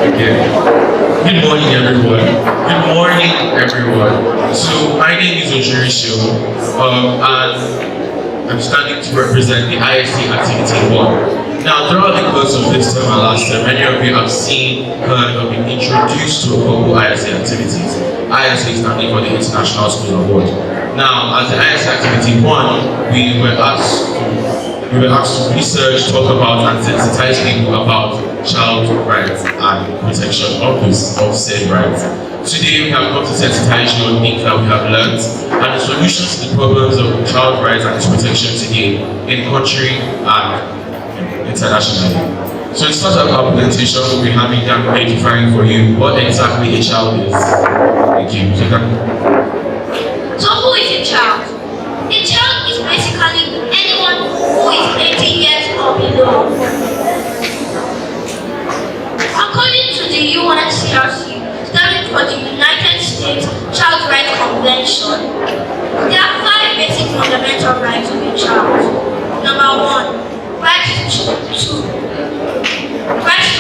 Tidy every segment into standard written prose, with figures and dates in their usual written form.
Okay. Good morning, everyone. Good morning, everyone. So, my name is Ojiri Sho, and I'm standing to represent the ISC Activity 1. Now, throughout the course of this term and last term, many of you have seen, heard, or been introduced to a couple ISC activities. ISC is standing for the International School Award. Now, as the ISC Activity 1, we were asked to research, talk about, and sensitize people about child rights and protection of said rights. Today we have come to sensitize you on things that we have learned and the solutions to the problems of child rights and its protection today in country and internationally. So to start our presentation, we'll be having them identifying for you what exactly a child is. Thank you. So who is a child? A child is basically anyone who is 18 years or below. According to the UNCRC, standing for the United States Child Rights Convention, there are 5 basic fundamental rights of a child. Number 1, right to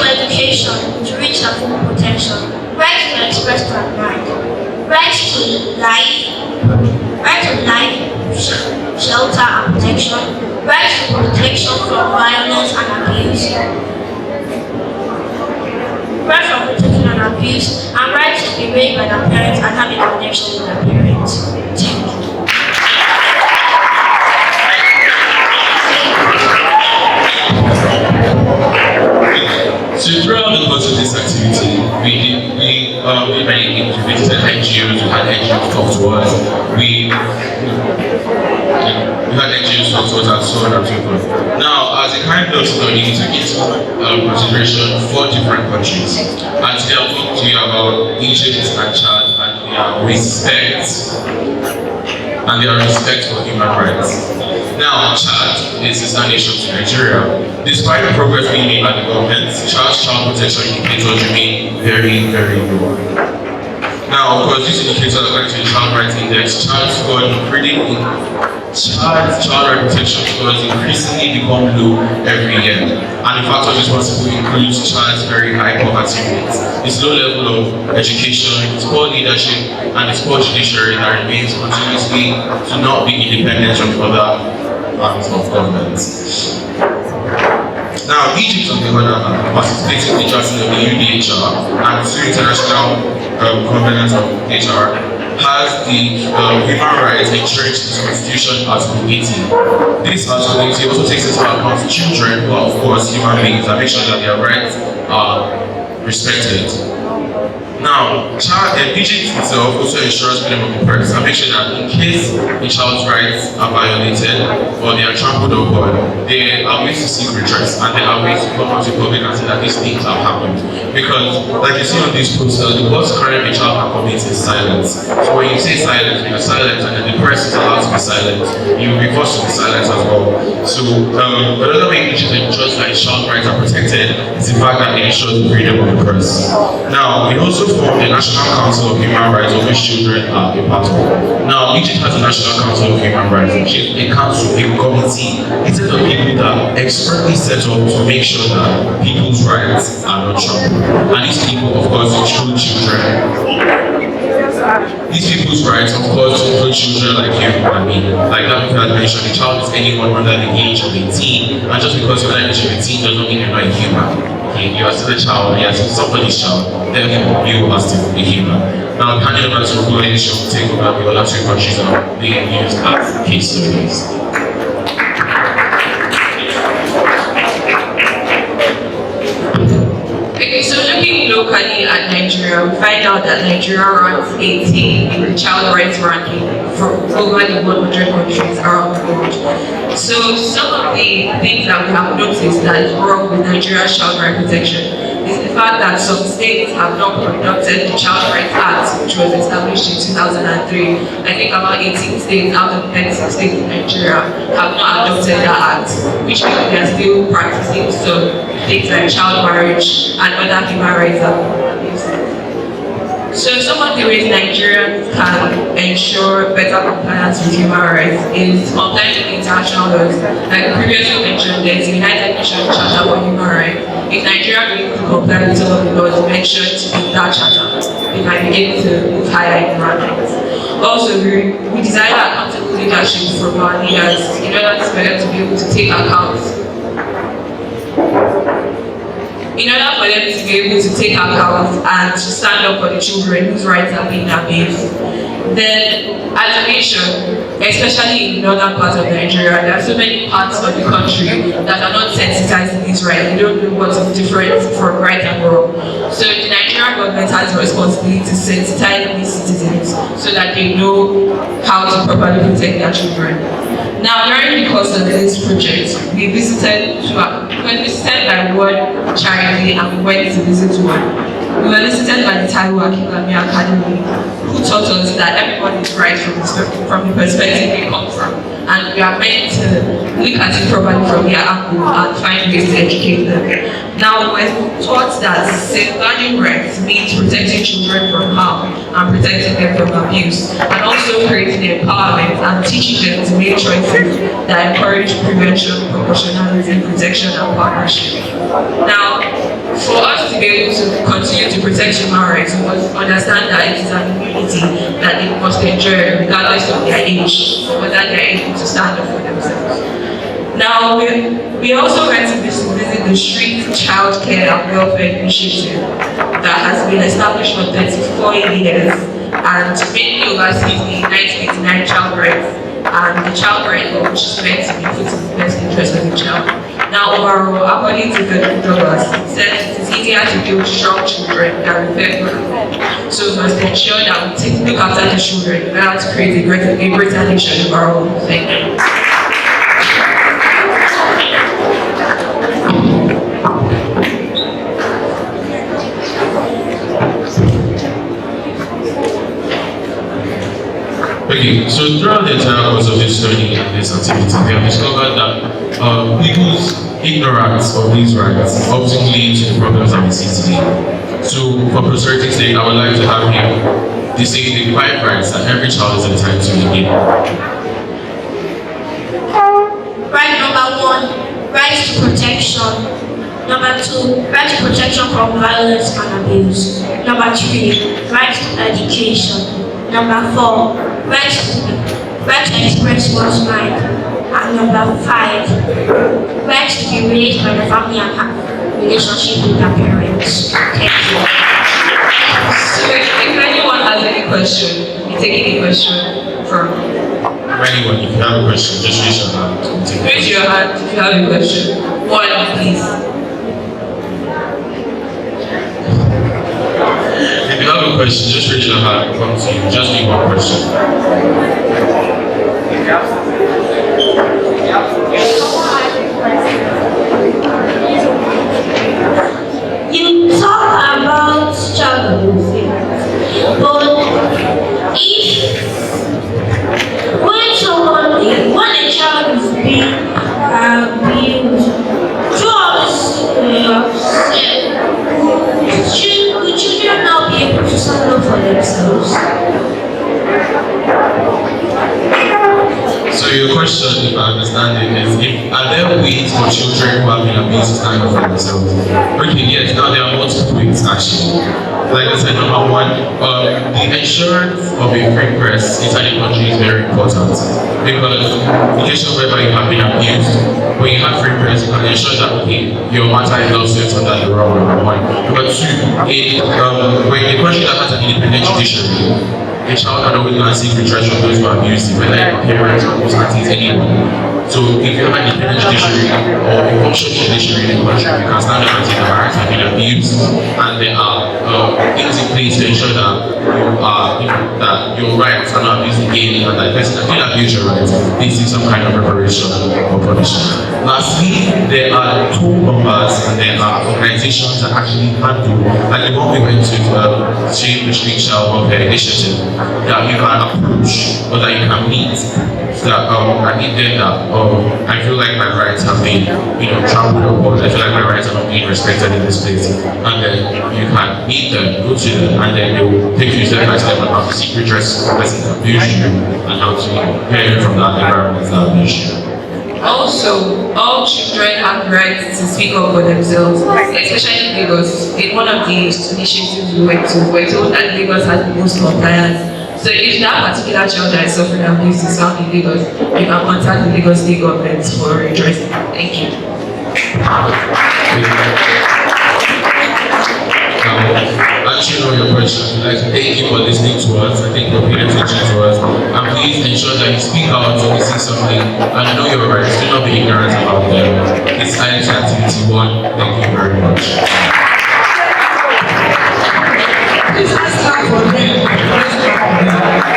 education to reach their full protection, right to express their mind, right to life, shelter and protection, right to protection from violence and abuse, right from protection and abuse, and right to be raised by their parents and having a connection with their parents. Thank you. So throughout the course of this activity, we visited NGOs, we had NGOs talk to us, we had NGOs talk to us and so on and so forth. Now, as a kind of study, we took into consideration 4 different countries. And today I'll talk to you about Egypt and Chad and their respect for human rights. Now, Chad is sister nation to Nigeria. Despite the progress being made by the government, Chad's child protection indicators remain very, very low. Now, of course, these indicators according to the Child Rights Index, Chad's child right protection scores increasingly become low every year. And the factors responsible include Chad's very high poverty rates, its low level of education, its poor leadership, and its poor judiciary that remains continuously to not be independent from other arms of government. Now, Egypt, on the other hand, participating in the drafting of the UDHR and the international covenant of HR, has the human rights entrenched in the Constitution Article 18. This Article 18 also takes into account children who are, of course, human beings and make sure that their rights are respected. Now, Egypt itself also ensures freedom of the press and make sure that in case a child's rights are violated or they are trampled upon, there are ways to seek redress and there are ways to come out to public and say that these things have happened. Because, like you see on this poster, the worst crime a child can commit is silence. So when you say silence, you're silent and then the press is allowed to be silent, you will be forced to be silent as well. So, another way Egypt ensures that its child rights are protected is the fact that it ensures the freedom of the press. Now, it also formed the National Council of Human Rights, of which children are a part of. Now, Egypt has a National Council of Human Rights, which is a council, a committee, it's a set of people that expertly set up to make sure that people's rights are not trampled. And these people, of course, include children. These people's rights, of course, include children like you and me. Like that had mentioned, the child is anyone under the age of 18, and just because you're under the age of 18 doesn't mean you're not a human. Okay, you are still a child, you are still somebody's child, therefore you are still a human. Now I'm handing over to Ruben to take over the other 2 countries that are being used as case studies. Okay, so looking locally at Nigeria, we find out that Nigeria ranks 18 in the child rights ranking from over the 100 countries around the world. So some of the things that we have noticed that is wrong with Nigeria's child rights protection is the fact that some states have not conducted the Child Rights Act, which was established in 2003. I think about 18 states out of 36 states in Nigeria have not adopted that act, which means they are still practicing some things like child marriage and other human rights abuses. So some of the ways Nigerians can ensure better compliance with human rights is complying with international laws. Like previously mentioned, there's the United Nations Charter for Human Rights. if Nigeria will be able to comply with some of the laws mentioned in that charter, we can begin to move higher in rankings. Also, we desire accountable leadership from our leaders in order for them to be able to take account. In order for them to be able to take account and to stand up for the children whose rights are being abused. Then, as a nation, especially in northern parts of Nigeria, there are so many parts of the country that are not sensitized to these rights. They don't know what is different from right and wrong. So the Nigerian government has a responsibility to sensitize these citizens so that they know how to properly protect their children. Now, during the course of this project, we visited by one charity and we went to visit one. We were visited by the Taiwo Akinlami Academy, who taught us that everyone is right from the perspective they come from, and we are meant to look at it properly from their angle and find ways to educate them. Now, we're taught that safeguarding rights means protecting children from harm and protecting them from abuse, and also creating empowerment and teaching them to make choices that encourage prevention, proportionality, protection, and partnership. Now, for us to be able to continue to protect human rights, we must understand that it is an immunity that they must enjoy regardless of their age, whether they are able to stand up for themselves. Now, we also went to visit the Street Child Care and Welfare Initiative that has been established for 34 years and mainly oversees the 1989 child rights and the child right law, which is meant to be put in the best interest of the child. Now, overall, according to the Douglas, it says it is easier to build strong children than repair men. So we must ensure that we look after the children in order to create a greater nation overall. Thank you. Okay, so throughout the entire course of this study and this activity, we have discovered that people's ignorance of these rights often lead to the problems that we see today. So, for posterity's sake, I would like to have him distinguish the 5 rights that every child is entitled to gain. Right number 1, right to protection. Number 2, right to protection from violence and abuse. Number 3, right to education. Number 4, right to express one's mind. And number 5, right to be raised by the family and have relationship with their parents. Thank you. So if anyone has any question, you take any question from Anyone, if you have a question, just raise your hand. raise your hand if you have a question. 1, please. If you have a question, just raise your hand. Come to you. Just need one question. You talk about child abuse, but when a child is being abused, throughout will children now be able to stand up for themselves? So your question, if I understand it, is are there ways for children who have been abused to stand up for themselves? Okay, yes, now there are multiple ways actually. Like I said, number 1, the insurance of a free press inside the country is very important. Because in case of whereby you have been abused, when you have free press, you can ensure that okay, your matter is not set under the wrong, number 1. Number 2, when a country that has an independent judiciary, a child can always go and seek redress from those who abuse you, whether your parents or most aunties, anyone. So if you have an independent judiciary or a functional judiciary in the country, you can stand up and say that my rights have been abused, and there are things in place to ensure that that your rights are not abused again, and that the person that did abuse your rights needs some kind of reparation or punishment. Lastly, there are toll numbers and there are organizations that actually handle, like the one we went to, Street Child Welfare Initiative, that you can approach or that you can meet. That I need them that I feel like my rights have been trampled upon. I feel like my rights are not being respected in this place, and then you can meet them, go to them, and then they will take you step by step on how to seek redress for the person that abused you and how to hear from that environment that abused you. Also, all children have rights to speak up for themselves, especially in Lagos. In one of the initiatives we went to, we were told that Lagos has the most compliance. So if that particular child that is suffering abuse is found in Lagos, you can contact the Lagos State government for redress. Thank you. Answering all your questions, we'd like to thank you for listening to us. I think you're paying attention to us. And please ensure that you speak out when you see something and know your rights. Do not be ignorant about them. It's IELTS Activity 1. Thank you very much. Please let's clap for them. Let's clap for them.